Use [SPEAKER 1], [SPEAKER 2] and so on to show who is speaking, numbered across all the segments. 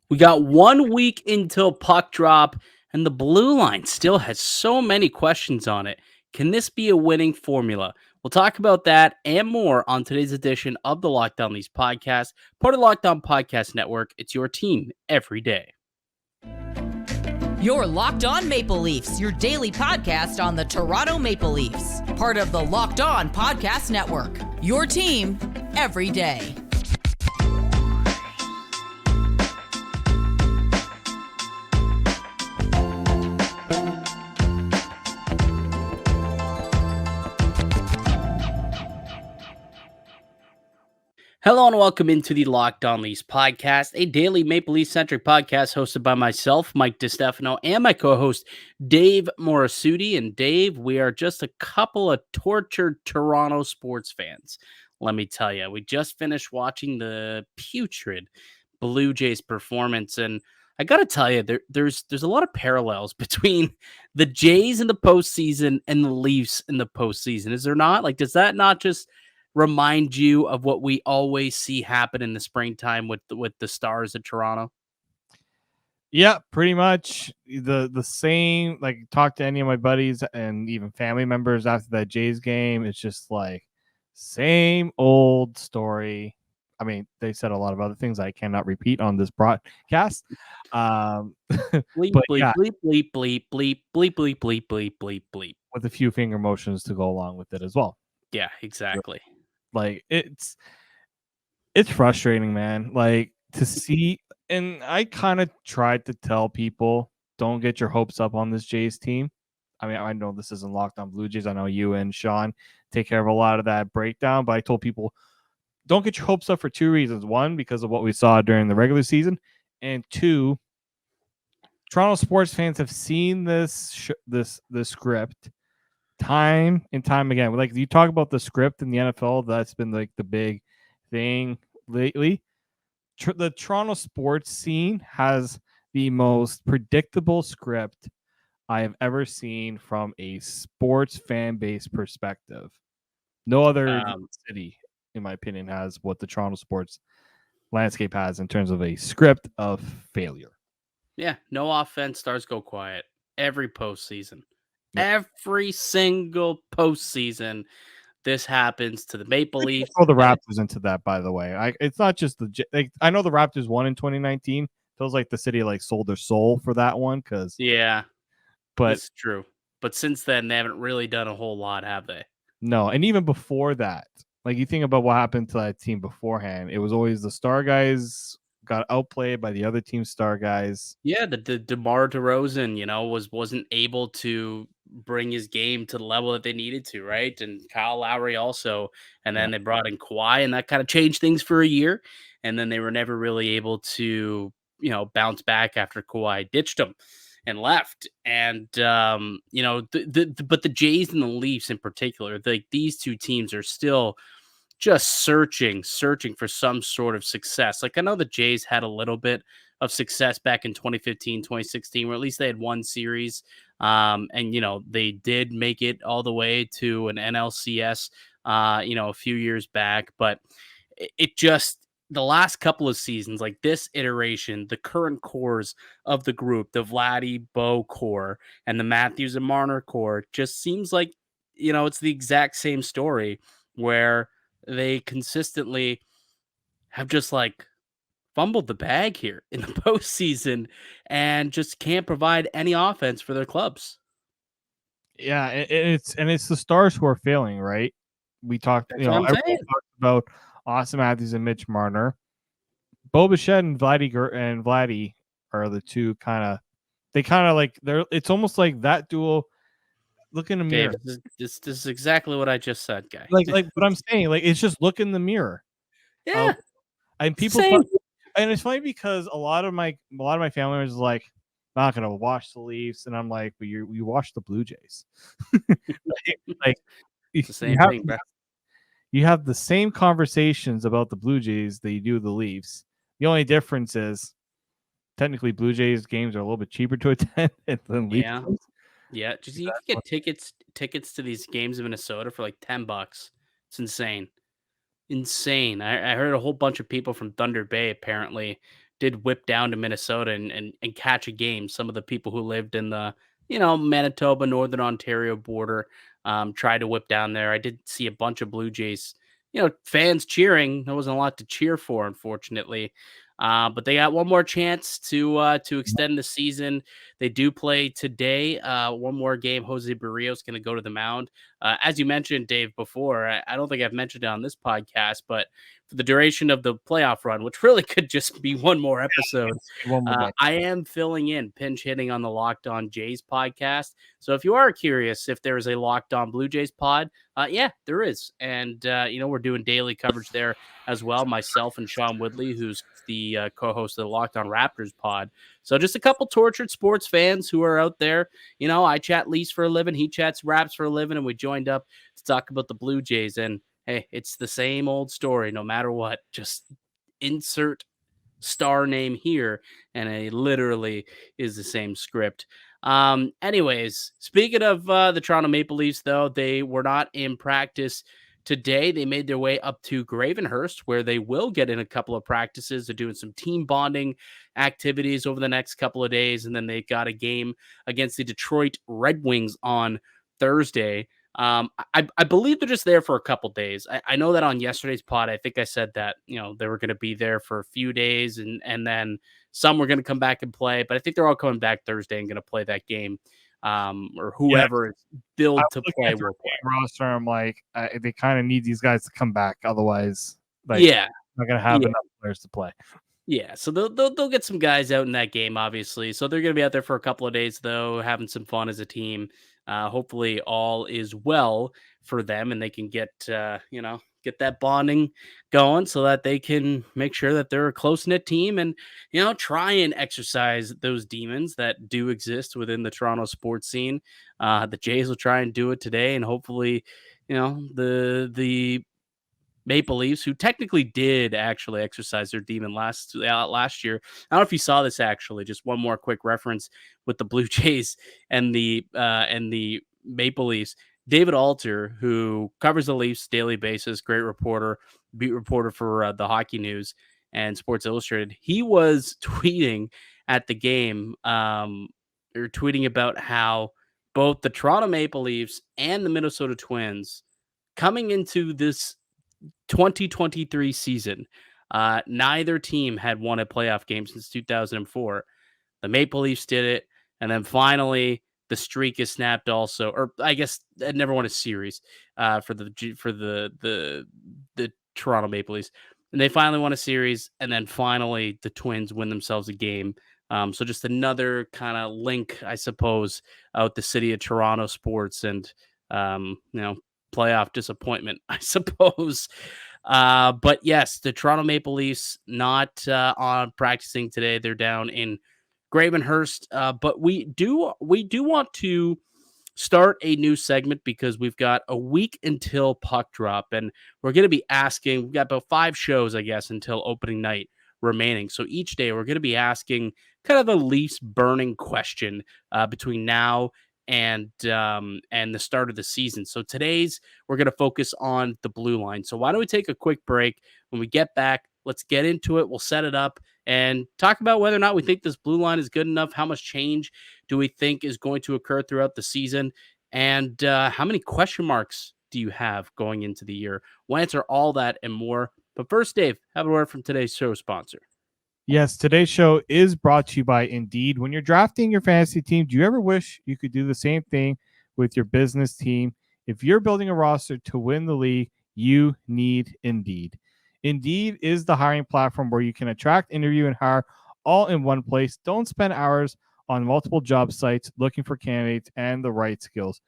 [SPEAKER 1] We got 1 week until puck drop, and the blue line still has so many questions on it. Can this be a winning formula? We'll talk about that and more on today's edition of the Locked On Leafs podcast, part of the Locked On Podcast Network. It's your team every day.
[SPEAKER 2] You're Locked On Maple Leafs, your daily podcast on the Toronto Maple Leafs, part of the Locked On Podcast Network. Your team every day.
[SPEAKER 1] Hello and welcome into the Locked On Leafs podcast, a daily Maple Leaf-centric podcast hosted by myself, Mike DiStefano, and my co-host, Dave Morassutti. And Dave, we are just a couple of tortured Toronto sports fans. Let me tell you, we just finished watching the putrid Blue Jays performance, and I got to tell you, there's a lot of parallels between the Jays in the postseason and the Leafs in the postseason. Is there not? Like, does that not just remind you of what we always see happen in the springtime with the Stars of Toronto?
[SPEAKER 3] Yeah, pretty much the same. Like, talk to any of my buddies and even family members after that Jays game. It's just like same old story. I mean, they said a lot of other things I cannot repeat on this broadcast.
[SPEAKER 1] Bleep,
[SPEAKER 3] But
[SPEAKER 1] bleep,
[SPEAKER 3] yeah,
[SPEAKER 1] bleep, bleep, bleep, bleep, bleep, bleep, bleep, bleep, bleep, bleep.
[SPEAKER 3] with a few finger motions to go along with it as well.
[SPEAKER 1] Yeah, exactly.
[SPEAKER 3] Like, it's frustrating, man. Like, to see, and I kind of tried to tell people, don't get your hopes up on this Jays team. I mean, I know this isn't Locked On Blue Jays. I know you and Sean take care of a lot of that breakdown, but I told people, don't get your hopes up for two reasons. One, because of what we saw during the regular season, and two, Toronto sports fans have seen this script time and time again. Like, you talk about the script in the NFL, that's been like the big thing lately. The Toronto sports scene has the most predictable script I have ever seen from a sports fan base perspective. No other city, in my opinion, has what the Toronto sports landscape has in terms of a script of failure.
[SPEAKER 1] Yeah, no offense, Stars go quiet every postseason.
[SPEAKER 3] Yep.
[SPEAKER 1] Every single postseason, this happens to the Maple Leafs.
[SPEAKER 3] Throw the Raptors into that, by the way. It's not just I know the Raptors won in 2019. Feels like the city like sold their soul for that one, because
[SPEAKER 1] Yeah,
[SPEAKER 3] but
[SPEAKER 1] it's true. But since then, they haven't really done a whole lot, have they?
[SPEAKER 3] no, and even before that, like, you think about what happened to that team beforehand, it was always the star guys got outplayed by the other team's star guys.
[SPEAKER 1] Yeah, the DeMar DeRozan, wasn't able to bring his game to the level that they needed to, right? And Kyle Lowry also, and then they brought in Kawhi, and that kind of changed things for a year. And then they were never really able to, bounce back after Kawhi ditched them and left. And but the Jays and the Leafs in particular, these two teams are still just searching for some sort of success. Like, I know the Jays had a little bit of success back in 2015, 2016, where at least they had one series. And, they did make it all the way to an NLCS, a few years back. But it just, the last couple of seasons, like this iteration, the current cores of the group, the Vladdy Bo core and the Matthews and Marner core, just seems like, it's the exact same story where they consistently have just like fumbled the bag here in the postseason and just can't provide any offense for their clubs.
[SPEAKER 3] Yeah, it's the stars who are failing, right? We talked,
[SPEAKER 1] That's what I'm
[SPEAKER 3] everyone
[SPEAKER 1] saying.
[SPEAKER 3] talked about Austin Matthews and Mitch Marner. Bo Bichette and Vladdy are the two it's almost like that duo. Look in the mirror.
[SPEAKER 1] Dave, this is exactly what I just said, guy.
[SPEAKER 3] Like what I'm saying, like, it's just look in the mirror.
[SPEAKER 1] Yeah.
[SPEAKER 3] And people
[SPEAKER 1] Same.
[SPEAKER 3] and it's funny because a lot of my family members is like, I'm not gonna watch the Leafs, and I'm like, but you watch the Blue Jays. like
[SPEAKER 1] It's the same thing, bro.
[SPEAKER 3] You have the same conversations about the Blue Jays that you do the Leafs. The only difference is technically Blue Jays games are a little bit cheaper to attend than Leafs games.
[SPEAKER 1] Yeah, just you can get tickets to these games in Minnesota for like $10. It's insane. Insane. I heard a whole bunch of people from Thunder Bay apparently did whip down to Minnesota and catch a game. Some of the people who lived in the, Manitoba, Northern Ontario border, tried to whip down there. I did see a bunch of Blue Jays, fans cheering. There wasn't a lot to cheer for, unfortunately. But they got one more chance to extend the season. They do play today. One more game. Jose Barrios going to go to the mound. As you mentioned, Dave, before, I don't think I've mentioned it on this podcast, but for the duration of the playoff run, which really could just be one more episode,
[SPEAKER 3] One more day.
[SPEAKER 1] I am filling in pinch hitting on the Locked On Jays podcast. So if you are curious if there is a Locked On Blue Jays pod, yeah, there is. And, we're doing daily coverage there as well. Myself and Sean Woodley, who's the co-host of the Locked On Raptors pod. So just a couple tortured sports fans who are out there. I chat Leafs for a living. He chats Raps for a living. And we joined up to talk about the Blue Jays. And hey, it's the same old story no matter what. Just insert star name here, and it literally is the same script. Anyways, speaking of the Toronto Maple Leafs, though, they were not in practice today. They made their way up to Gravenhurst, where they will get in a couple of practices. They're doing some team bonding activities over the next couple of days, and then they got a game against the Detroit Red Wings on Thursday. I believe they're just there for a couple days. I know that on yesterday's pod, I think I said that, they were going to be there for a few days and then some were going to come back and play, but I think they're all coming back Thursday and going to play that game. Or whoever is billed to play will play.
[SPEAKER 3] Roster, I'm like, they kind of need these guys to come back. Otherwise,
[SPEAKER 1] yeah,
[SPEAKER 3] not going to have enough players to play.
[SPEAKER 1] Yeah, so they'll get some guys out in that game, obviously. So they're going to be out there for a couple of days, though, having some fun as a team. Hopefully, all is well for them, and they can get get that bonding going, so that they can make sure that they're a close knit team, and try and exercise those demons that do exist within the Toronto sports scene. The Jays will try and do it today, and hopefully, the Maple Leafs, who technically did actually exercise their demon last year. I don't know if you saw this, actually. Just one more quick reference with the Blue Jays and the Maple Leafs. David Alter, who covers the Leafs daily basis, great reporter, beat reporter for the Hockey News and Sports Illustrated. He was tweeting at the game, or tweeting about how both the Toronto Maple Leafs and the Minnesota Twins coming into this 2023 season, neither team had won a playoff game since 2004. The Maple Leafs did it, and then finally the streak is snapped. Also, or I guess had never won a series for the Toronto Maple Leafs, and they finally won a series, and then finally the Twins win themselves a game. So just another kind of link, I suppose, out the city of Toronto sports and playoff disappointment, I suppose. But yes, the Toronto Maple Leafs not on practicing today. They're down in Gravenhurst. But we do want to start a new segment because we've got a week until puck drop, and we're going to be asking. We've got about 5 shows, I guess, until opening night remaining. So each day we're going to be asking kind of the Leafs burning question between now and the start of the season. So today's we're going to focus on the blue line. So why don't we take a quick break? When we get back, let's get into it. We'll set it up and talk about whether or not we think this blue line is good enough. How much change do we think is going to occur throughout the season? And how many question marks do you have going into the year? We'll answer all that and more. But first, Dave, have a word from today's show sponsor.
[SPEAKER 3] Yes, today's show is brought to you by Indeed. When you're drafting your fantasy team, do you ever wish you could do the same thing with your business team? If you're building a roster to win the league, you need Indeed. Indeed is the hiring platform where you can attract, interview, and hire all in one place. Don't spend hours on multiple job sites looking for candidates and the right skills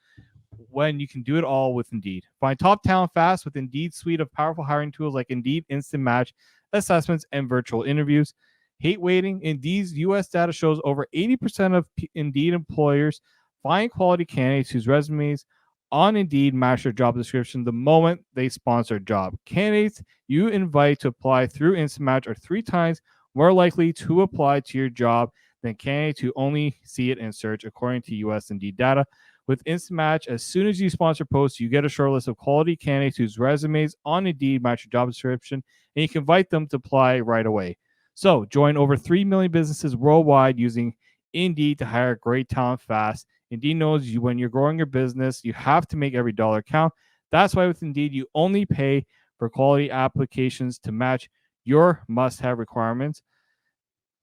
[SPEAKER 3] when you can do it all with Indeed. Find top talent fast with Indeed's suite of powerful hiring tools like Indeed Instant Match, assessments, and virtual interviews. Hate waiting? Indeed's U.S. data shows over 80% of Indeed employers find quality candidates whose resumes on Indeed match their job description the moment they sponsor a job. Candidates you invite to apply through Instant Match are 3 times more likely to apply to your job than candidates who only see it in search, according to U.S. Indeed data. With Instant Match, as soon as you sponsor posts, you get a short list of quality candidates whose resumes on Indeed match your job description, and you can invite them to apply right away. So join over 3 million businesses worldwide using Indeed to hire great talent fast. Indeed knows you when you're growing your business, you have to make every dollar count. That's why with Indeed, you only pay for quality applications to match your must-have requirements.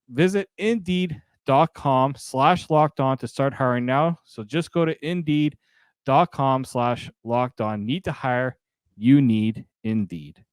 [SPEAKER 3] Visit Indeed.com/locked on to start hiring now. So just go to Indeed.com/locked on. Need to hire? You need Indeed.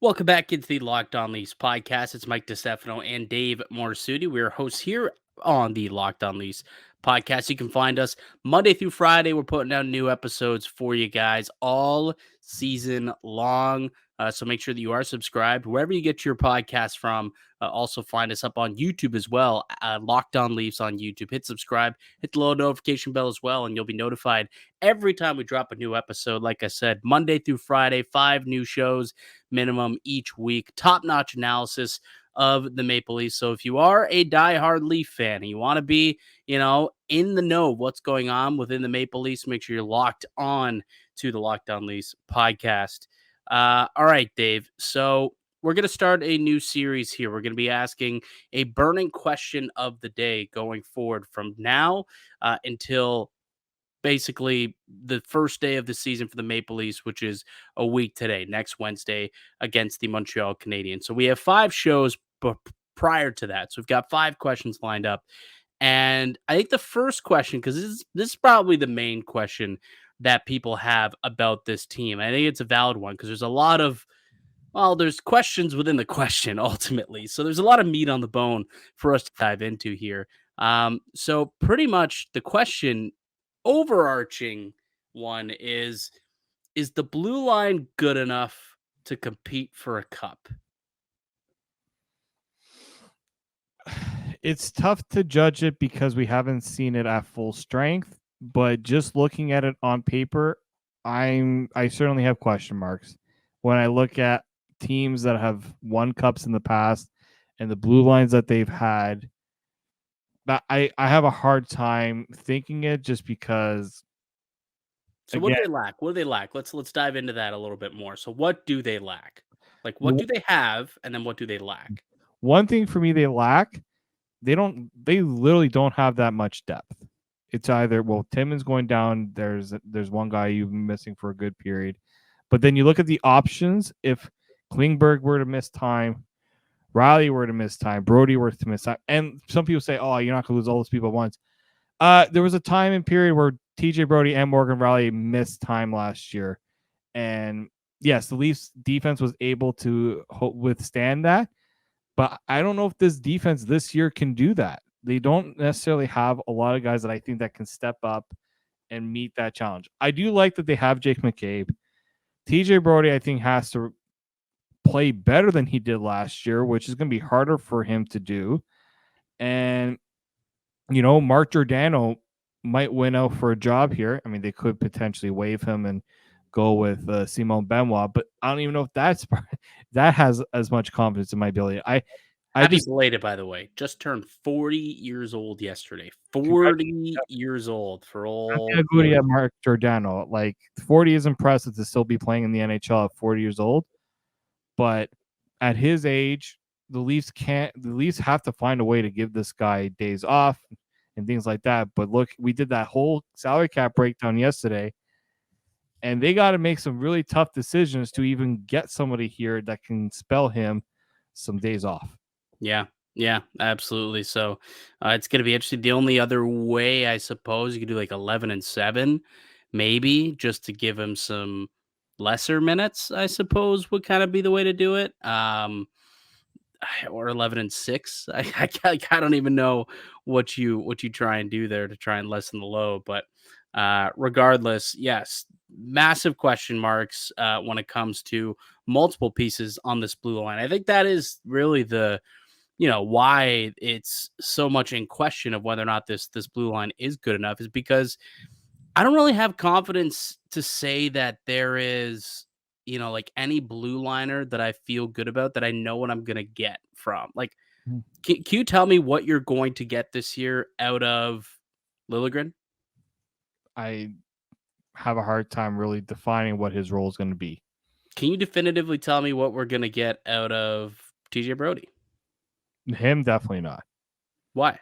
[SPEAKER 1] Welcome back into the Locked On Leafs podcast. It's Mike DiStefano and Dave Morassutti. We're hosts here on the Locked On Leafs podcast. You can find us Monday through Friday. We're putting out new episodes for you guys all season long. So make sure that you are subscribed wherever you get your podcast from. Also find us up on YouTube as well. Locked On Leafs on YouTube. Hit subscribe, hit the little notification bell as well, and you'll be notified every time we drop a new episode. Like I said, Monday through Friday, 5 new shows minimum each week. Top-notch analysis of the Maple Leafs. So if you are a diehard Leaf fan and you want to be, in the know of what's going on within the Maple Leafs, make sure you're locked on to the Locked On Leafs podcast. All right, Dave. So we're going to start a new series here. We're going to be asking a burning question of the day going forward from now until basically the first day of the season for the Maple Leafs, which is a week today, next Wednesday against the Montreal Canadiens. So we have 5 shows prior to that. So we've got 5 questions lined up. And I think the first question, because this is probably the main question that people have about this team. I think it's a valid one because there's a lot of, there's questions within the question ultimately. So there's a lot of meat on the bone for us to dive into here. So pretty much the question, overarching one, is the blue line good enough to compete for a cup?
[SPEAKER 3] It's tough to judge it because we haven't seen it at full strength, but just looking at it on paper, I certainly have question marks. When I look at teams that have won cups in the past and the blue lines that they've had, that I have a hard time thinking it just because.
[SPEAKER 1] So what do they lack? What do they lack? Let's dive into that a little bit more. So what do they lack? Like what do they have, and then what do they lack?
[SPEAKER 3] One thing for me they lack, they literally don't have that much depth. It's either, Timmins going down, there's one guy you've been missing for a good period. But then you look at the options, if Klingberg were to miss time, Riley were to miss time, Brody were to miss time, and some people say, oh, you're not going to lose all those people at once. There was a time and period where TJ Brody and Morgan Riley missed time last year. And yes, the Leafs defense was able to withstand that. But I don't know if this defense this year can do that. They don't necessarily have a lot of guys that I think that can step up and meet that challenge. I do like that they have Jake McCabe. TJ Brody, I think, has to play better than he did last year, which is going to be harder for him to do. And, Mark Giordano might win out for a job here. I mean, they could potentially waive him and go with Simon Benoit, but I don't even know if that has as much confidence in my ability.
[SPEAKER 1] Happy belated, by the way. Just turned 40 years old yesterday. 40 years old for all.
[SPEAKER 3] I'm good at Mark Giordano. Like 40 is impressive to still be playing in the NHL at 40 years old, but at his age, the Leafs have to find a way to give this guy days off and things like that. But look, we did that whole salary cap breakdown yesterday. And they got to make some really tough decisions to even get somebody here that can spell him some days off.
[SPEAKER 1] Yeah, absolutely. So it's going to be interesting. The only other way, I suppose, you could do like 11-7, maybe, just to give him some lesser minutes, I suppose, would kind of be the way to do it. Or 11-6. I don't even know what you try and do there to try and lessen the load. But regardless, yes, massive question marks when it comes to multiple pieces on this blue line. I think that is really the why it's so much in question of whether or not this blue line is good enough, is because I don't really have confidence to say that there is like any blue liner that I feel good about, that I know what I'm going to get from. Like, can you tell me what you're going to get this year out of Liljegren?
[SPEAKER 3] I have a hard time really defining what his role is going to be.
[SPEAKER 1] Can you definitively tell me what we're going to get out of TJ Brody?
[SPEAKER 3] Him, definitely not.
[SPEAKER 1] Why?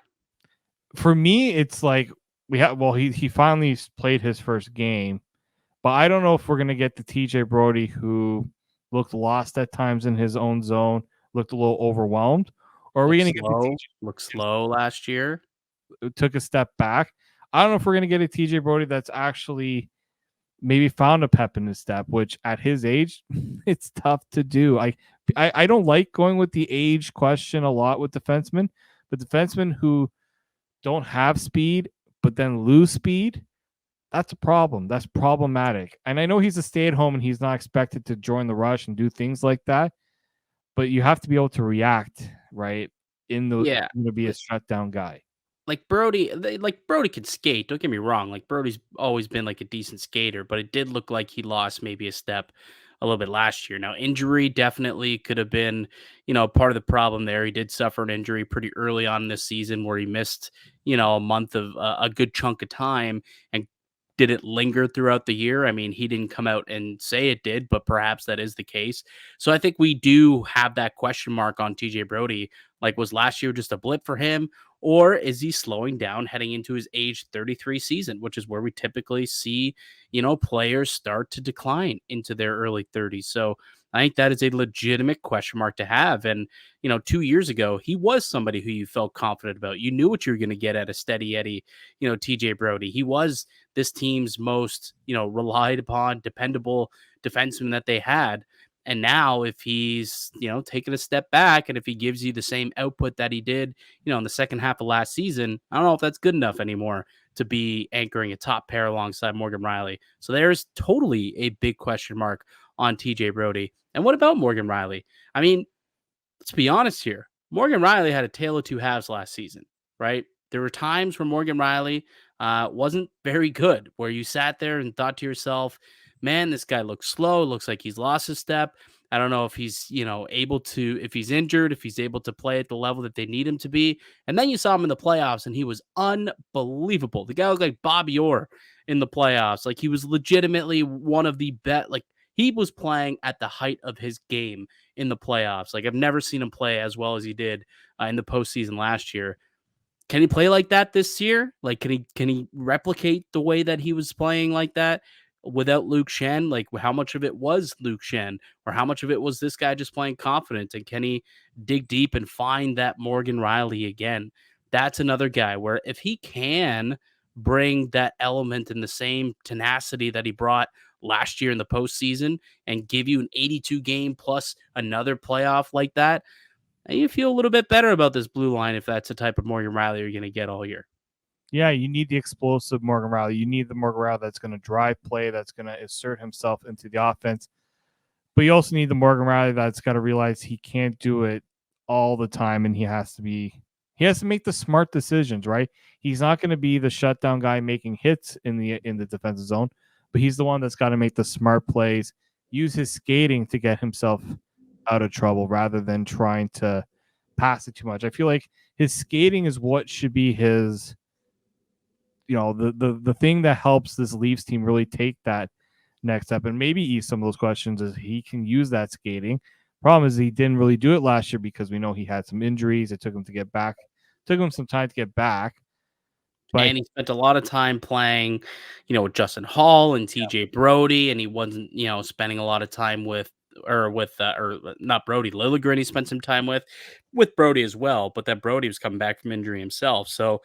[SPEAKER 3] For me, it's like he finally played his first game, but I don't know if we're gonna get the TJ Brody who looked lost at times in his own zone, looked a little overwhelmed, or are we gonna get the TJ
[SPEAKER 1] Looked slow last year.
[SPEAKER 3] who took a step back? I don't know if we're gonna get a TJ Brody that's actually maybe found a pep in his step, which at his age, it's tough to do. I don't like going with the age question a lot with defensemen, but defensemen who don't have speed but then lose speed, that's a problem. That's problematic. And I know he's a stay-at-home and he's not expected to join the rush and do things like that, but you have to be able to react, right? In the
[SPEAKER 1] Yeah.
[SPEAKER 3] to be a shutdown guy.
[SPEAKER 1] Like Brody can skate. Don't get me wrong. Like Brody's always been like a decent skater, but it did look like he lost maybe a step a little bit last year. Now, injury definitely could have been, part of the problem there. He did suffer an injury pretty early on in this season where he missed, a month of a good chunk of time. And did it linger throughout the year? I mean, he didn't come out and say it did, but perhaps that is the case. So I think we do have that question mark on TJ Brody. Like, was last year just a blip for him? Or is he slowing down heading into his age 33 season, which is where we typically see, players start to decline into their early 30s. So I think that is a legitimate question mark to have. And, 2 years ago, he was somebody who you felt confident about. You knew what you were going to get at a steady Eddie, TJ Brody. He was this team's most, relied upon, dependable defenseman that they had. And now, if he's, taking a step back and if he gives you the same output that he did, in the second half of last season, I don't know if that's good enough anymore to be anchoring a top pair alongside Morgan Riley. So there's totally a big question mark on TJ Brody. And what about Morgan Riley? I mean, let's be honest here. Morgan Riley had a tale of two halves last season, right? There were times where Morgan Riley wasn't very good, where you sat there and thought to yourself, man, this guy looks slow. Looks like he's lost his step. I don't know if he's, able to, if he's injured, if he's able to play at the level that they need him to be. And then you saw him in the playoffs and he was unbelievable. The guy looked like Bobby Orr in the playoffs. Like he was legitimately one of the best, like he was playing at the height of his game in the playoffs. Like I've never seen him play as well as he did in the postseason last year. Can he play like that this year? Like, can he replicate the way that he was playing like that without Luke Shen? Like, how much of it was Luke Shen, or how much of it was this guy just playing confident? And can he dig deep and find that Morgan Riley again? That's another guy where if he can bring that element and the same tenacity that he brought last year in the postseason and give you an 82 game plus another playoff like that, you feel a little bit better about this blue line if that's the type of Morgan Riley you're going to get all year.
[SPEAKER 3] Yeah, you need the explosive Morgan Riley. You need the Morgan Riley that's going to drive play, that's going to assert himself into the offense. But you also need the Morgan Riley that's got to realize he can't do it all the time, and he has to make the smart decisions, right? He's not going to be the shutdown guy making hits in the defensive zone, but he's the one that's got to make the smart plays, use his skating to get himself out of trouble rather than trying to pass it too much. I feel like his skating is what should be his, the thing that helps this Leafs team really take that next step and maybe ease some of those questions is he can use that skating. Problem is he didn't really do it last year because we know he had some injuries. It took him some time to get back.
[SPEAKER 1] But he spent a lot of time playing, with Justin Hall and TJ Brody, and he wasn't, spending a lot of time with not Brody, Liljegren. He spent some time with Brody as well, but that Brody was coming back from injury himself. So,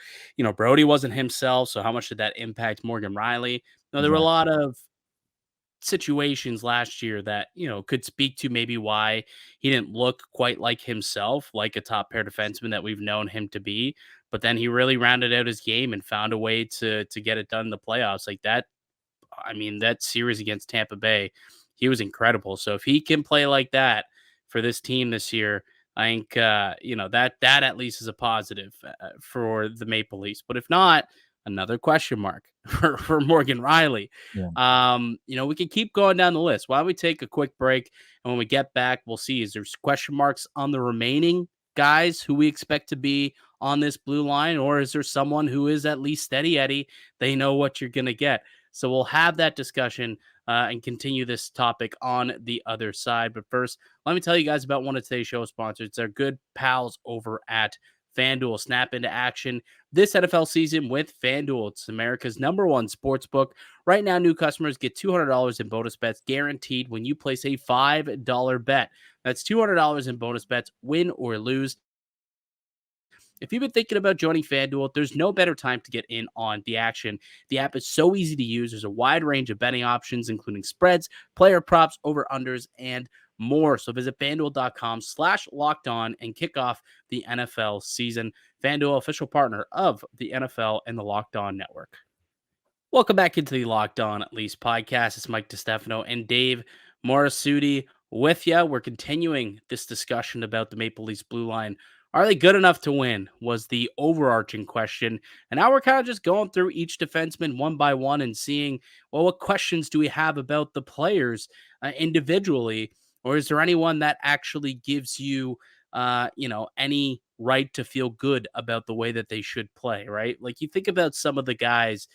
[SPEAKER 1] Brody wasn't himself. So how much did that impact Morgan Riley? No, there were a lot of situations last year that, could speak to maybe why he didn't look quite like himself, like a top pair defenseman that we've known him to be. But then he really rounded out his game and found a way to get it done in the playoffs like that. I mean, that series against Tampa Bay, he was incredible. So if he can play like that for this team this year, I think that at least is a positive for the Maple Leafs. But if not, another question mark for Morgan Riley.
[SPEAKER 3] Yeah.
[SPEAKER 1] We can keep going down the list. Why don't we take a quick break, and when we get back, we'll see is there's question marks on the remaining guys who we expect to be on this blue line, or is there someone who is at least steady Eddie? They know what you're gonna get. So we'll have that discussion and continue this topic on the other side. But first, let me tell you guys about one of today's show sponsors. It's our good pals over at FanDuel. Snap into action this NFL season with FanDuel. It's America's #1 sports book. Right now, new customers get $200 in bonus bets guaranteed when you place a $5 bet. That's $200 in bonus bets, win or lose. If you've been thinking about joining FanDuel, there's no better time to get in on the action. The app is so easy to use. There's a wide range of betting options, including spreads, player props, over-unders, and more. So visit FanDuel.com/locked on and kick off the NFL season. FanDuel, official partner of the NFL and the Locked On Network. Welcome back into the Locked On Leafs podcast. It's Mike DiStefano and Dave Morassutti with you. We're continuing this discussion about the Maple Leafs blue line. Are they good enough to win? Was the overarching question. And now we're kind of just going through each defenseman one by one and seeing, well, what questions do we have about the players individually? Or is there anyone that actually gives you, any right to feel good about the way that they should play, right? Like you think about some of the guys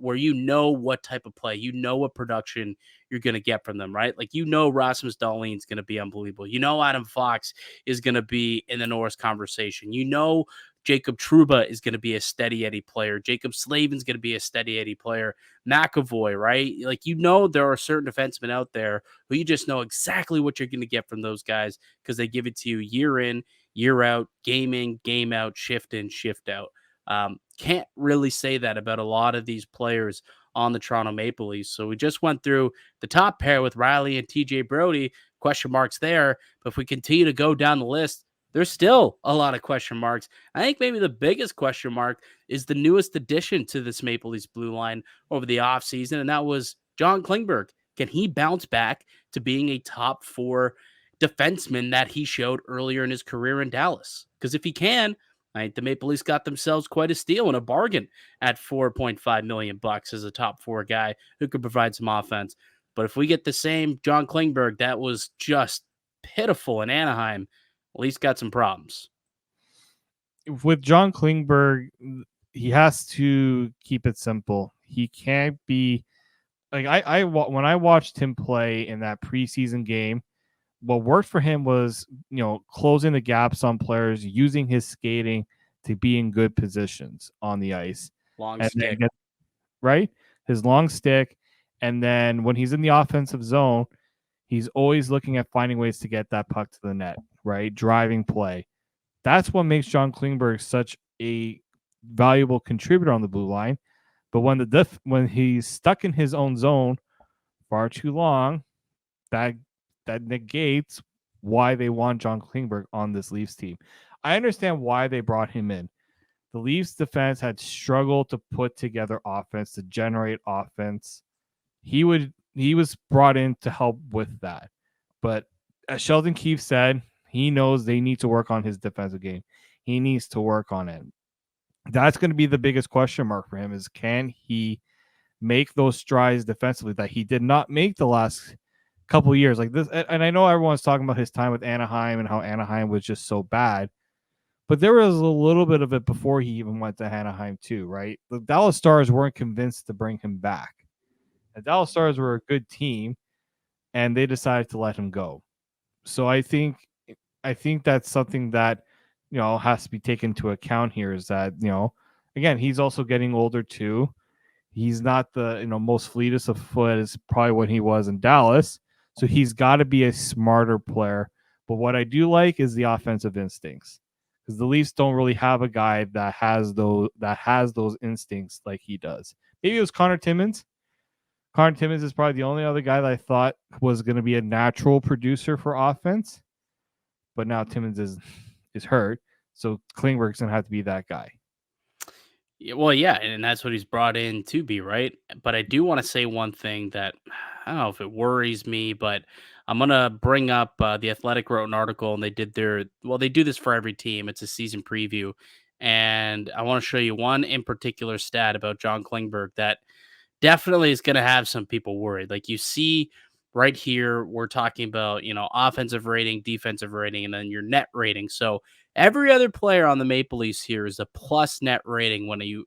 [SPEAKER 1] where you know what type of play, you know what production you're going to get from them, right? Like, Rasmus Dahlin's going to be unbelievable. Adam Fox is going to be in the Norris conversation. Jacob Trouba is going to be a steady Eddie player. Jacob Slavin's going to be a steady Eddie player. McAvoy, right? Like, there are certain defensemen out there who you just know exactly what you're going to get from those guys because they give it to you year in, year out, game in, game out, shift in, shift out. Can't really say that about a lot of these players on the Toronto Maple Leafs. So we just went through the top pair with Riley and TJ Brody, question marks there. But if we continue to go down the list, there's still a lot of question marks. I think maybe the biggest question mark is the newest addition to this Maple Leafs blue line over the offseason, and that was John Klingberg. Can he bounce back to being a top 4 defenseman that he showed earlier in his career in Dallas? Because if he can, right, the Maple Leafs got themselves quite a steal and a bargain at $4.5 million as a top 4 guy who could provide some offense. But if we get the same John Klingberg, that was just pitiful in Anaheim, at least got some problems.
[SPEAKER 3] With John Klingberg, he has to keep it simple. He can't be like when I watched him play in that preseason game, what worked for him was, closing the gaps on players, using his skating to be in good positions on the ice.
[SPEAKER 1] Long stick.
[SPEAKER 3] Right? His long stick. And then when he's in the offensive zone, he's always looking at finding ways to get that puck to the net, right? Driving play. That's what makes John Klingberg such a valuable contributor on the blue line. But when he's stuck in his own zone far too long, that negates why they want John Klingberg on this Leafs team. I understand why they brought him in. The Leafs defense had struggled to put together offense, to generate offense. He was brought in to help with that. But as Sheldon Keefe said, he knows they need to work on his defensive game. He needs to work on it. That's going to be the biggest question mark for him, is can he make those strides defensively that he did not make the last couple of years like this. And I know everyone's talking about his time with Anaheim and how Anaheim was just so bad, but there was a little bit of it before he even went to Anaheim too, right? The Dallas Stars weren't convinced to bring him back. The Dallas Stars were a good team, and they decided to let him go. So I think that's something that, has to be taken into account here, is that, again, he's also getting older too. He's not the most fleetest of foot as probably when he was in Dallas. So he's got to be a smarter player. But what I do like is the offensive instincts, because the Leafs don't really have a guy that has those instincts like he does. Maybe it was Connor Timmins. Connor Timmins is probably the only other guy that I thought was going to be a natural producer for offense. But now Timmins is hurt. So Klingberg's going to have to be that guy.
[SPEAKER 1] Yeah, well, yeah, and that's what he's brought in to be, right? But I do want to say one thing that I don't know if it worries me, but I'm gonna bring up the Athletic wrote an article, and they do this for every team. It's a season preview, and I want to show you one in particular stat about John Klingberg that definitely is going to have some people worried. Like, you see right here, we're talking about, offensive rating, defensive rating, and then your net rating. So every other player on the Maple Leafs here is a plus net rating when you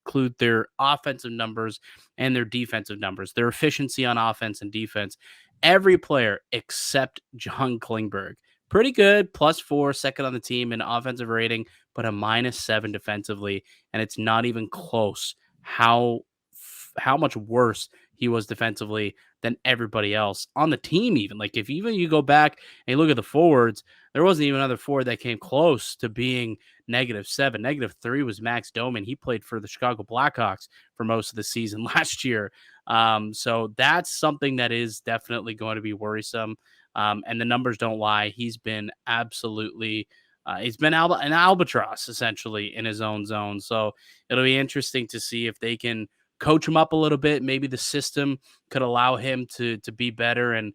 [SPEAKER 1] include their offensive numbers and their defensive numbers, their efficiency on offense and defense. Every player except John Klingberg, pretty good, +4, second on the team in offensive rating, but a -7 defensively, and it's not even close how much worse he was defensively than everybody else on the team. Even like if even you go back and you look at the forwards, there wasn't even another forward that came close to being -7. -3 was Max Doman. He played for the Chicago Blackhawks for most of the season last year. So that's something that is definitely going to be worrisome. And the numbers don't lie. He's been absolutely he's been an albatross essentially in his own zone. So it'll be interesting to see if they can coach him up a little bit. Maybe the system could allow him to be better. And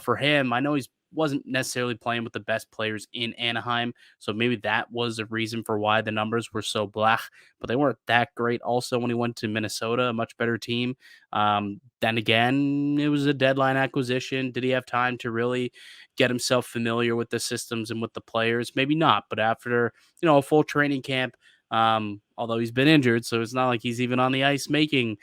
[SPEAKER 1] for him, I know he's wasn't necessarily playing with the best players in Anaheim, so maybe that was a reason for why the numbers were so blah. But they weren't that great. Also, when he went to Minnesota, a much better team. Then again, it was a deadline acquisition. Did he have time to really get himself familiar with the systems and with the players? Maybe not. But after a full training camp, although he's been injured, so it's not like he's even on the ice making,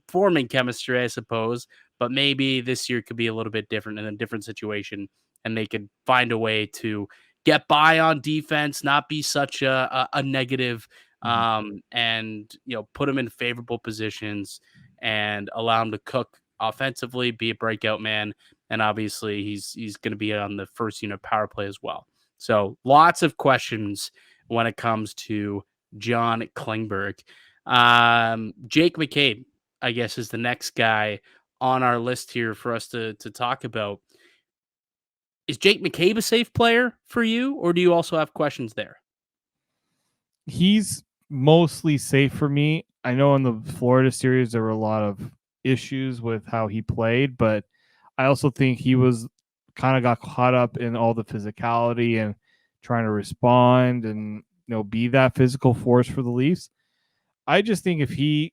[SPEAKER 1] forming chemistry, I suppose. But maybe this year could be a little bit different in a different situation, and they could find a way to get by on defense, not be such a negative, and put him in favorable positions and allow him to cook offensively, be a breakout man, and obviously he's going to be on the first unit power play as well. So lots of questions when it comes to John Klingberg. Jake McCabe, I guess, is the next guy on our list here for us to talk about. Is Jake McCabe a safe player for you, or do you also have questions there?
[SPEAKER 3] He's mostly safe for me. I know in the Florida series there were a lot of issues with how he played, but I also think he was kind of got caught up in all the physicality and trying to respond and be that physical force for the Leafs. I just think if he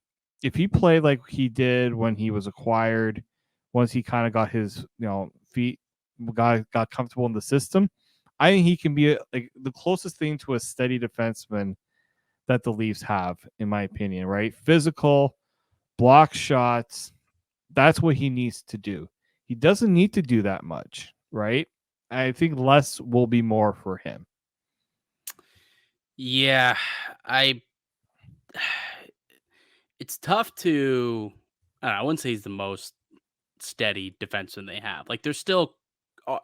[SPEAKER 3] played like he did when he was acquired, once he kind of got his feet got comfortable in the system, I think he can be like the closest thing to a steady defenseman that the Leafs have, in my opinion. Right, physical, block shots. That's what he needs to do. He doesn't need to do that much, right? I think less will be more for him.
[SPEAKER 1] Yeah, it's tough to. I wouldn't say he's the most steady defenseman they have. Like, there's still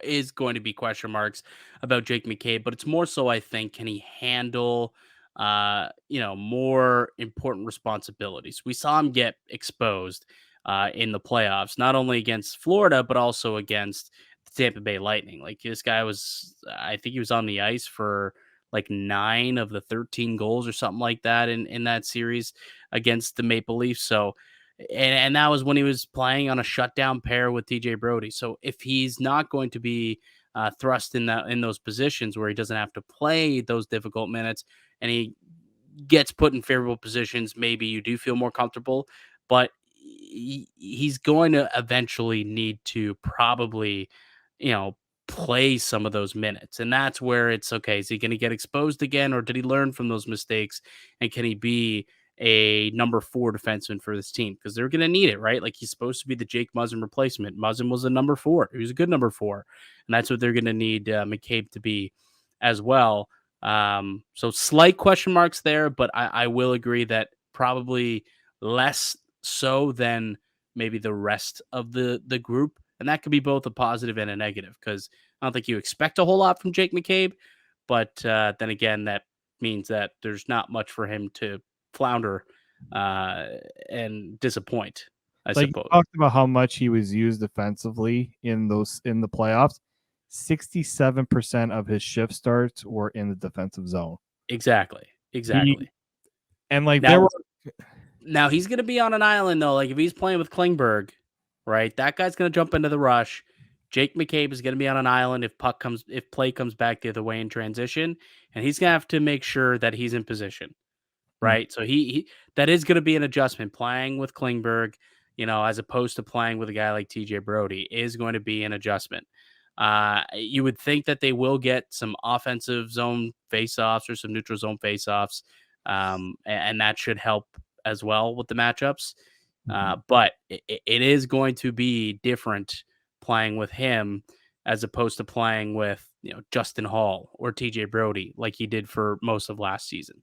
[SPEAKER 1] is going to be question marks about Jake McCabe, but it's more so I think can he handle more important responsibilities. We saw him get exposed in the playoffs, not only against Florida but also against the Tampa Bay Lightning. Like, this guy was, I think he was on the ice for like 9 of the 13 goals or something like that in that series against the Maple Leafs. So and that was when he was playing on a shutdown pair with TJ Brody. So if he's not going to be thrust in those positions where he doesn't have to play those difficult minutes, and he gets put in favorable positions, maybe you do feel more comfortable. But he's going to eventually need to probably, play some of those minutes. And that's where it's okay. Is he going to get exposed again, or did he learn from those mistakes? And can he be a number 4 defenseman for this team? Because they're going to need it, right? Like, he's supposed to be the Jake Muzzin replacement. Muzzin was a number 4. He was a good number 4. And that's what they're going to need McCabe to be as well. So slight question marks there, but I will agree that probably less so than maybe the rest of the group. And that could be both a positive and a negative, because I don't think you expect a whole lot from Jake McCabe. But then again, that means that there's not much for him to flounder and disappoint, I
[SPEAKER 3] Like,
[SPEAKER 1] suppose.
[SPEAKER 3] you talked about how much he was used defensively in the playoffs. 67% of his shift starts were in the defensive zone.
[SPEAKER 1] Exactly.
[SPEAKER 3] And like
[SPEAKER 1] Now,
[SPEAKER 3] there were
[SPEAKER 1] now he's going to be on an island, though. Like, if he's playing with Klingberg, right, that guy's going to jump into the rush. Jake McCabe is going to be on an island if play comes back the other way in transition, and he's going to have to make sure that he's in position, right? So he that is going to be an adjustment. Playing with Klingberg, as opposed to playing with a guy like TJ Brody, is going to be an adjustment. You would think that they will get some offensive zone faceoffs or some neutral zone faceoffs and that should help as well with the matchups.
[SPEAKER 3] Mhm.
[SPEAKER 1] But it is going to be different playing with him as opposed to playing with Justin Hall or TJ Brody like he did for most of last season.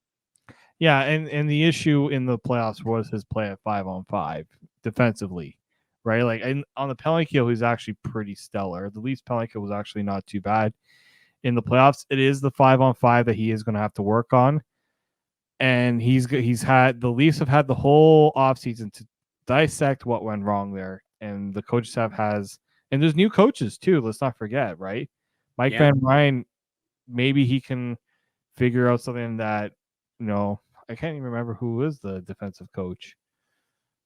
[SPEAKER 3] Yeah, and the issue in the playoffs was his play at 5-on-5 defensively, right? Like, and on the penalty kill, he's actually pretty stellar. The Leafs penalty kill was actually not too bad in the playoffs. It is the 5-on-5 that he is going to have to work on, and he's had the Leafs have had the whole offseason to dissect what went wrong there, and the coaching staff has, and there's new coaches too. Let's not forget, right? Mike
[SPEAKER 1] Yeah.
[SPEAKER 3] Van Ryn, maybe he can figure out something that I can't even remember who was the defensive coach.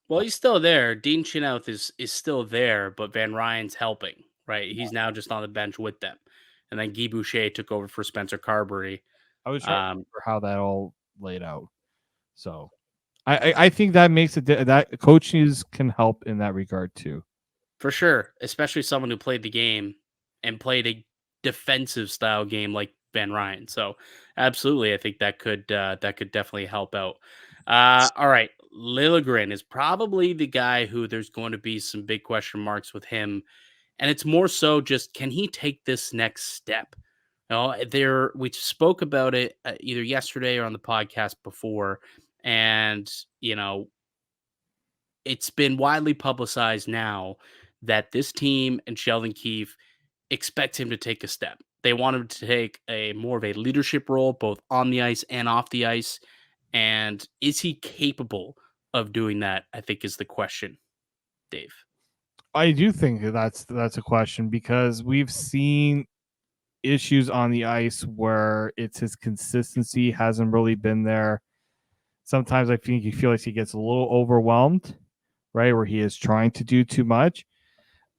[SPEAKER 1] Well, he's still there. Dean Chenoweth is still there, but Van Ryan's helping, right? He's now just on the bench with them. And then Guy Boucher took over for Spencer Carberry.
[SPEAKER 3] I was trying to
[SPEAKER 1] Um,
[SPEAKER 3] remember how that all laid out. So I think that makes it that coaches can help in that regard too.
[SPEAKER 1] for sure, especially someone who played the game and played a defensive style game like Van Ryan. So, absolutely, I think that could definitely help out. All right, Liljegren is probably the guy who there's going to be some big question marks with him, and it's more so just can he take this next step? There we spoke about it either yesterday or on the podcast before, and it's been widely publicized now that this team and Sheldon Keefe expect him to take a step. They want him to take a more of a leadership role, both on the ice and off the ice. And is he capable of doing that? I think is the question, Dave.
[SPEAKER 3] I do think that's a question because we've seen issues on the ice where it's his consistency hasn't really been there. Sometimes I think he feels like he gets a little overwhelmed, right, where he is trying to do too much.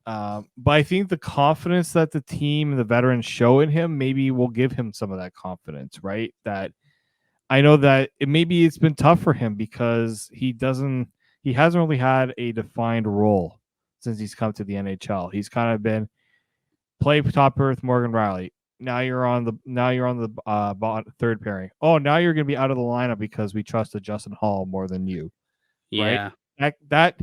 [SPEAKER 3] But I think the confidence that the team and the veterans show in him maybe will give him some of that confidence, right? That I know that maybe it's been tough for him because he hasn't really had a defined role since he's come to the NHL. He's kind of been play top earth Morgan Riley. Now you're on the third pairing. Oh, now you're going to be out of the lineup because we trusted Justin Hall more than you, right?
[SPEAKER 1] Yeah.
[SPEAKER 3] That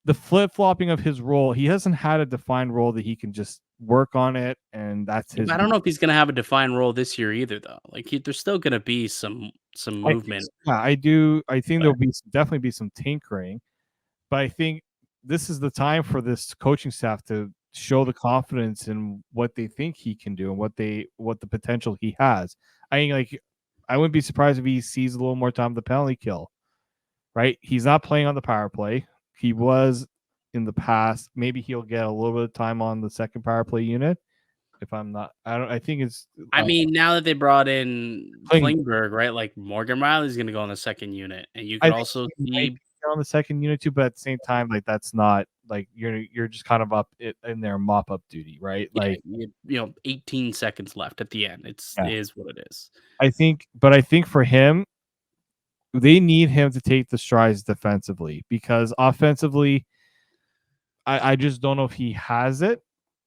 [SPEAKER 3] the flip flopping of his role, he hasn't had a defined role that he can just work on it, and that's his.
[SPEAKER 1] I don't know if he's going to have a defined role this year either, though. Like there's still going to be some movement.
[SPEAKER 3] Yeah, I do. I think
[SPEAKER 1] But
[SPEAKER 3] there'll be definitely be some tinkering, but I think this is the time for this coaching staff to show the confidence in what they think he can do and what the potential he has. I mean, like, I wouldn't be surprised if he sees a little more time the penalty kill. Right? He's not playing on the power play. He was in the past. Maybe he'll get a little bit of time on the second power play unit. If I'm not, I don't. I think it's.
[SPEAKER 1] I mean, now that they brought in
[SPEAKER 3] Kling-
[SPEAKER 1] Klingberg, right? Like Morgan Riley's going to go on the second unit, and you
[SPEAKER 3] I
[SPEAKER 1] could
[SPEAKER 3] think
[SPEAKER 1] also
[SPEAKER 3] he might
[SPEAKER 1] see.
[SPEAKER 3] be on the second unit too, but at the same time, like that's not like you're just kind of up in there mop up duty, right?
[SPEAKER 1] Yeah,
[SPEAKER 3] Like
[SPEAKER 1] 18 seconds left at the end.
[SPEAKER 3] yeah,
[SPEAKER 1] It is what it is.
[SPEAKER 3] I think for him, they need him to take the strides defensively because offensively, I just don't know if he has it.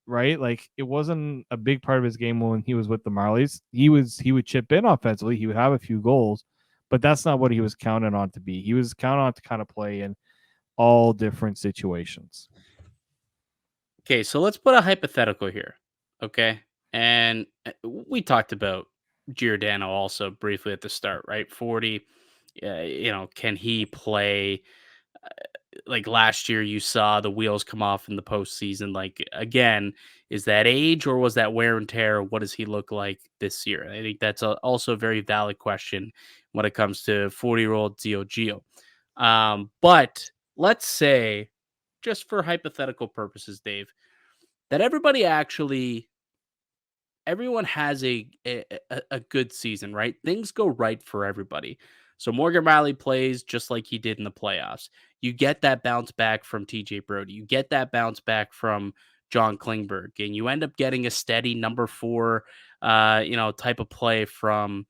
[SPEAKER 3] Right, like it wasn't a big part of his game when he was with the Marlies. He would chip in offensively. He would have a few goals, but that's not what he was counted on to be. He was counted on to kind of play in all different situations.
[SPEAKER 1] Okay, so let's put a hypothetical here. Okay, and we talked about Giordano also briefly at the start, right? 40. Can he play like last year you saw the wheels come off in the postseason. Like again, is that age or was that wear and tear? What does he look like this year? I think that's also a very valid question when it comes to 40-year-old Zio Gio. But let's say, just for hypothetical purposes, Dave, that everyone has a good season, right? Things go right for everybody. So Morgan Riley plays just like he did in the playoffs. You get that bounce back from TJ Brody. You get that bounce back from John Klingberg, and you end up getting a steady number 4, type of play from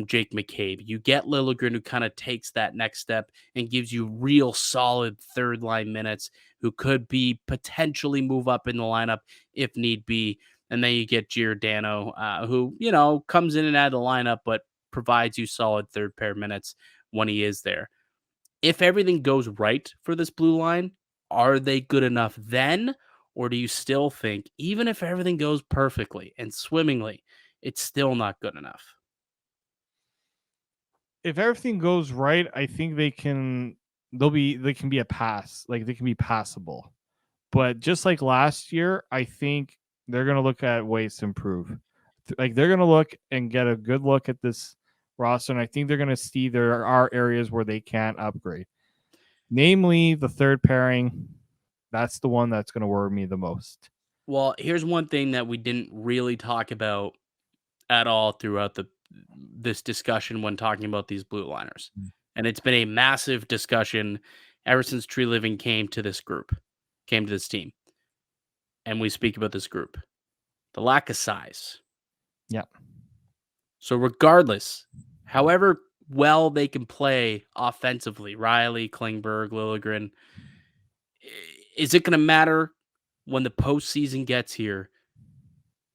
[SPEAKER 1] Jake McCabe. You get Liljegren, who kind of takes that next step and gives you real solid third line minutes, who could be potentially move up in the lineup if need be. And then you get Giordano, who, comes in and out of the lineup, but provides you solid third pair minutes when he is there. If everything goes right for this blue line, are they good enough then? Or do you still think, even if everything goes perfectly and swimmingly, it's still not good enough?
[SPEAKER 3] If everything goes right, I think they can be a pass. Like they can be passable. But just like last year, I think they're going to look at ways to improve. Like they're going to look and get a good look at this roster, and I think they're going to see there are areas where they can upgrade. Namely, the third pairing. That's the one that's going to worry me the most.
[SPEAKER 1] Well, here's one thing that we didn't really talk about at all throughout this discussion when talking about these blue liners. And it's been a massive discussion ever since Tree Living came to this team. And we speak about this group. The lack of size.
[SPEAKER 3] Yeah.
[SPEAKER 1] So regardless, however well they can play offensively, Riley, Klingberg, Liljegren, is it going to matter when the postseason gets here?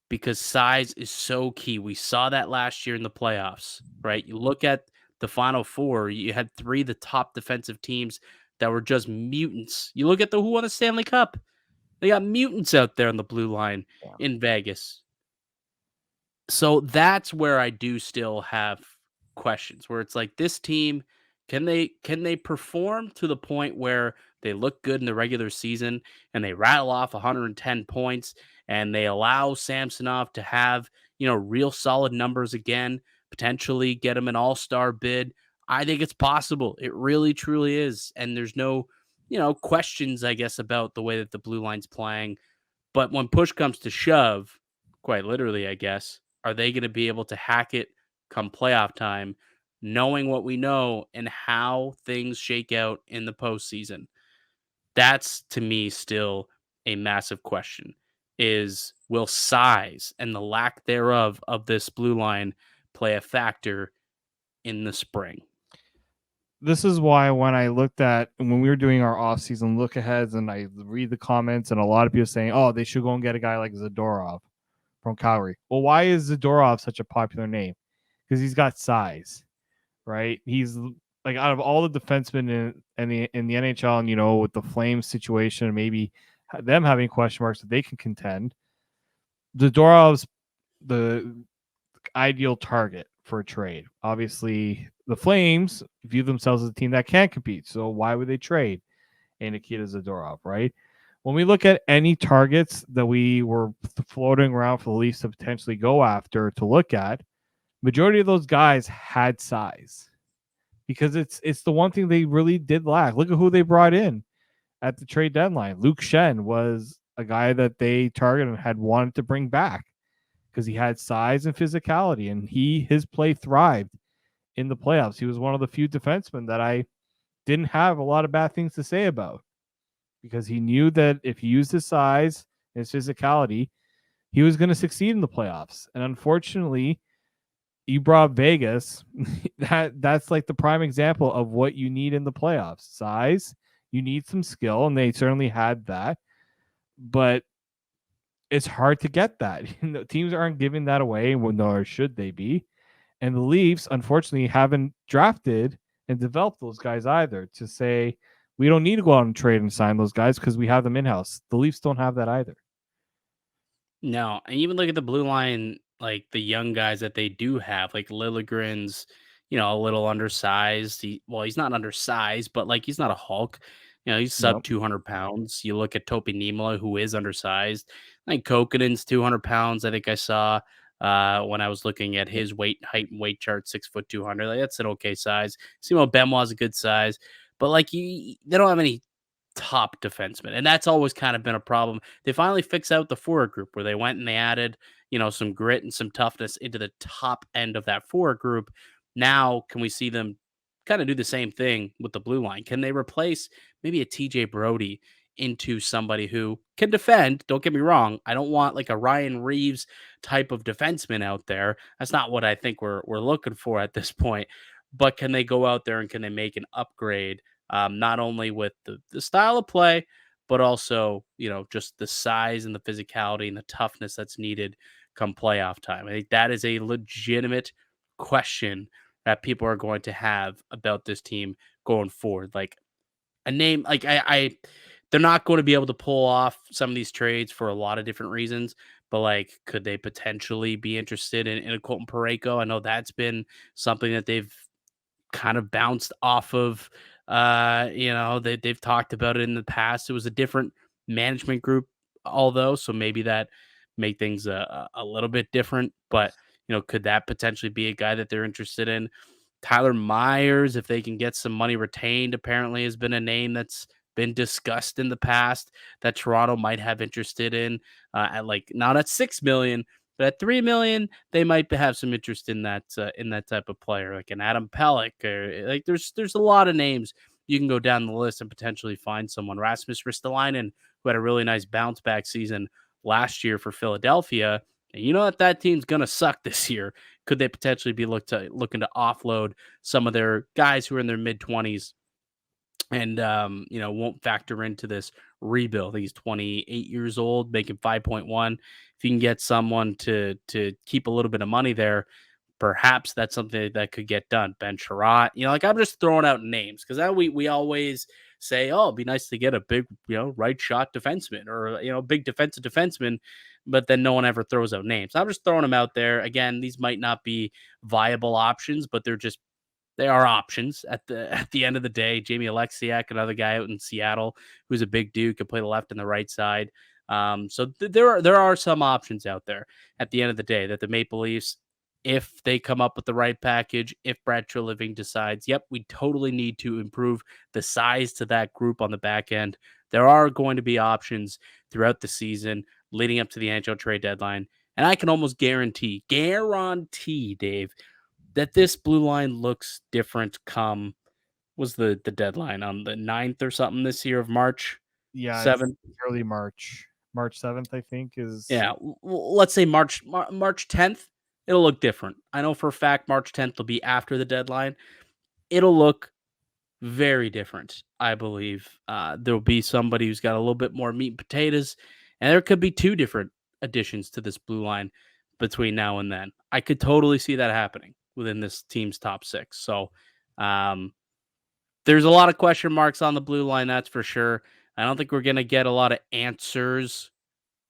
[SPEAKER 1] Because size is so key. We saw that last year in the playoffs, right? You look at the Final Four, you had three of the top defensive teams that were just mutants. You look at who won the Stanley Cup. They got mutants out there on the blue line in Vegas. So that's where I do still have questions, where it's like this team, can they perform to the point where they look good in the regular season and they rattle off 110 points and they allow Samsonov to have, real solid numbers again, potentially get him an all-star bid? I think it's possible. It really truly is. And there's no, questions, I guess, about the way that the blue line's playing. But when push comes to shove, quite literally, I guess, are they going to be able to hack it come playoff time, knowing what we know and how things shake out in the postseason? That's to me still a massive question. Is will size and the lack thereof of this blue line play a factor in the spring?
[SPEAKER 3] This is why when we were doing our off-season look-aheads and I read the comments and a lot of people saying, oh, they should go and get a guy like Zadorov from Calgary. Well, why is Zadorov such a popular name? Because he's got size, right? He's like out of all the defensemen in the NHL, and with the Flames situation, maybe them having question marks that they can contend. Zadorov's the ideal target for a trade. Obviously, the Flames view themselves as a team that can't compete, so why would they trade Nikita Zadorov, right? When we look at any targets that we were floating around for the Leafs to potentially go after to look at, majority of those guys had size because it's the one thing they really did lack. Look at who they brought in at the trade deadline. Luke Schenn was a guy that they targeted and had wanted to bring back because he had size and physicality, and his play thrived in the playoffs. He was one of the few defensemen that I didn't have a lot of bad things to say about because he knew that if he used his size and his physicality, he was going to succeed in the playoffs. And unfortunately, you brought Vegas. That's like the prime example of what you need in the playoffs. Size, you need some skill, and they certainly had that. But it's hard to get that. Teams aren't giving that away, nor should they be. And the Leafs, unfortunately, haven't drafted and developed those guys either to say, we don't need to go out and trade and sign those guys because we have them in-house. The Leafs don't have that either.
[SPEAKER 1] No, and even look at the blue line, like the young guys that they do have, like Liljegren's, a little undersized. He's not undersized, but like he's not a Hulk. He's sub 200 pounds. You look at Topi Niemelä, who is undersized. I think Kokanen's 200 pounds. I think I saw when I was looking at his height and weight chart, 6'2", 200. Like that's an okay size. Simo Benoit's a good size, but like they don't have any top defenseman. And that's always kind of been a problem. They finally fixed out the forward group where they went and they added, some grit and some toughness into the top end of that forward group. Now, can we see them kind of do the same thing with the blue line? Can they replace maybe a TJ Brody into somebody who can defend? Don't get me wrong. I don't want like a Ryan Reeves type of defenseman out there. That's not what I think we're looking for at this point. But can they go out there and can they make an upgrade? Not only with the style of play, but also, just the size and the physicality and the toughness that's needed come playoff time. I think that is a legitimate question that people are going to have about this team going forward. Like a name, like they're not going to be able to pull off some of these trades for a lot of different reasons. But like, could they potentially be interested in a Colton Parayko? I know that's been something that they've kind of bounced off of. They've talked about it in the past. It was a different management group, although, so maybe that make things a little bit different. But could that potentially be a guy that they're interested in? Tyler Myers, if they can get some money retained, apparently has been a name that's been discussed in the past that Toronto might have interested in at like not at 6 million, but at 3 million, they might have some interest in that type of player, like an Adam Pellick, or like there's a lot of names you can go down the list and potentially find someone. Rasmus Ristolainen, who had a really nice bounce back season last year for Philadelphia, and you know that team's gonna suck this year. Could they potentially be looking to offload some of their guys who are in their mid-20s and won't factor into this rebuild? He's 28 years old, making 5.1. If you can get someone to keep a little bit of money there, perhaps that's something that could get done. Ben Sherratt, like I'm just throwing out names because we always say, oh, it'd be nice to get a big, right shot defenseman or, big defensive defenseman, but then no one ever throws out names. I'm just throwing them out there. Again, these might not be viable options, but they are options at the end of the day. Jamie Alexiak, another guy out in Seattle, who's a big dude, can play the left and the right side. There are some options out there at the end of the day that the Maple Leafs, if they come up with the right package, if Brad Treliving decides, yep, we totally need to improve the size to that group on the back end, there are going to be options throughout the season leading up to the NHL trade deadline. And I can almost guarantee, Dave, that this blue line looks different come was the deadline on the 9th or something this year of March
[SPEAKER 3] Yeah, it's
[SPEAKER 1] 7th.
[SPEAKER 3] early March 7th, I think is.
[SPEAKER 1] Yeah, let's say March 10th. It'll look different. I know for a fact March 10th will be after the deadline. It'll look very different, I believe. There'll be somebody who's got a little bit more meat and potatoes, and there could be two different additions to this blue line between now and then. I could totally see that happening within this team's top six. So there's a lot of question marks on the blue line, that's for sure. I don't think we're going to get a lot of answers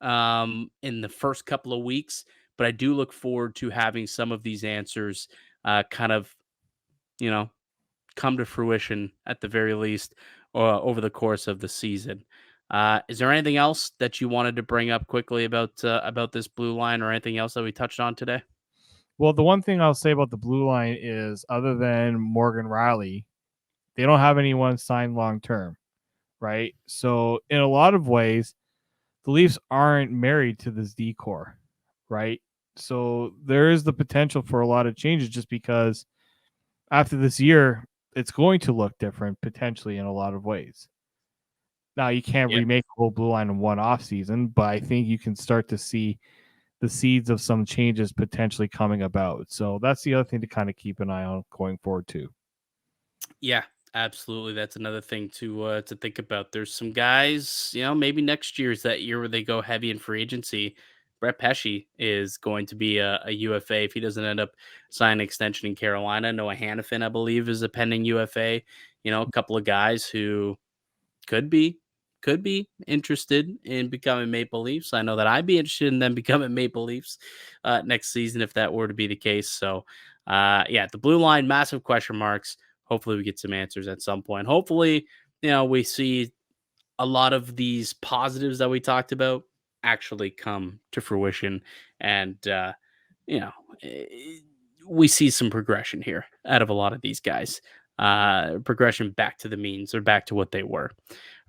[SPEAKER 1] in the first couple of weeks, but I do look forward to having some of these answers kind of, come to fruition at the very least over the course of the season. Is there anything else that you wanted to bring up quickly about this blue line, or anything else that we touched on today?
[SPEAKER 3] Well, the one thing I'll say about the blue line is, other than Morgan Rielly, they don't have anyone signed long term, right? So in a lot of ways, the Leafs aren't married to this decor, right? So there is the potential for a lot of changes, just because after this year, it's going to look different potentially in a lot of ways. Now, you can't remake the whole blue line in one off season, but I think you can start to see the seeds of some changes potentially coming about. So that's the other thing to kind of keep an eye on going forward too.
[SPEAKER 1] Yeah, absolutely. That's another thing to think about. There's some guys, maybe next year's that year where they go heavy in free agency. Brett Pesce is going to be a UFA if he doesn't end up signing an extension in Carolina. Noah Hannafin, I believe, is a pending UFA. A couple of guys who could be interested in becoming Maple Leafs. I know that I'd be interested in them becoming Maple Leafs next season if that were to be the case. So, the blue line, massive question marks. Hopefully we get some answers at some point. Hopefully, we see a lot of these positives that we talked about actually come to fruition, and we see some progression here out of a lot of these guys. Progression back to the means, or back to what they were.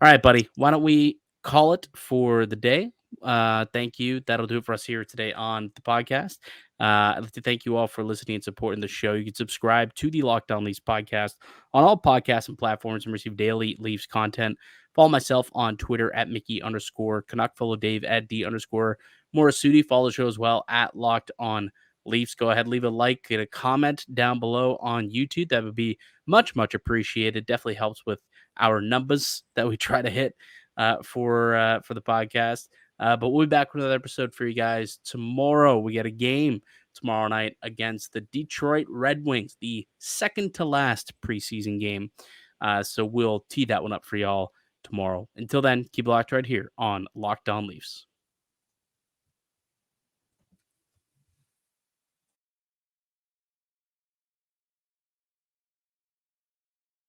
[SPEAKER 1] All right, buddy. Why don't we call it for the day? Thank you. That'll do it for us here today on the podcast. I'd like to thank you all for listening and supporting the show. You can subscribe to the Locked On Leafs podcast on all podcasts and platforms and receive daily Leafs content. Follow myself on Twitter at Mickey_Canuck. Follow Dave at D_Morassutti. Follow the show as well at Locked On Leafs. Go ahead, leave a like and a comment down below on YouTube. That would be much, much appreciated. Definitely helps with our numbers that we try to hit for the podcast. But we'll be back with another episode for you guys tomorrow. We got a game tomorrow night against the Detroit Red Wings, the second to last preseason game. So we'll tee that one up for y'all tomorrow. Until then, keep it locked right here on Locked On Leafs.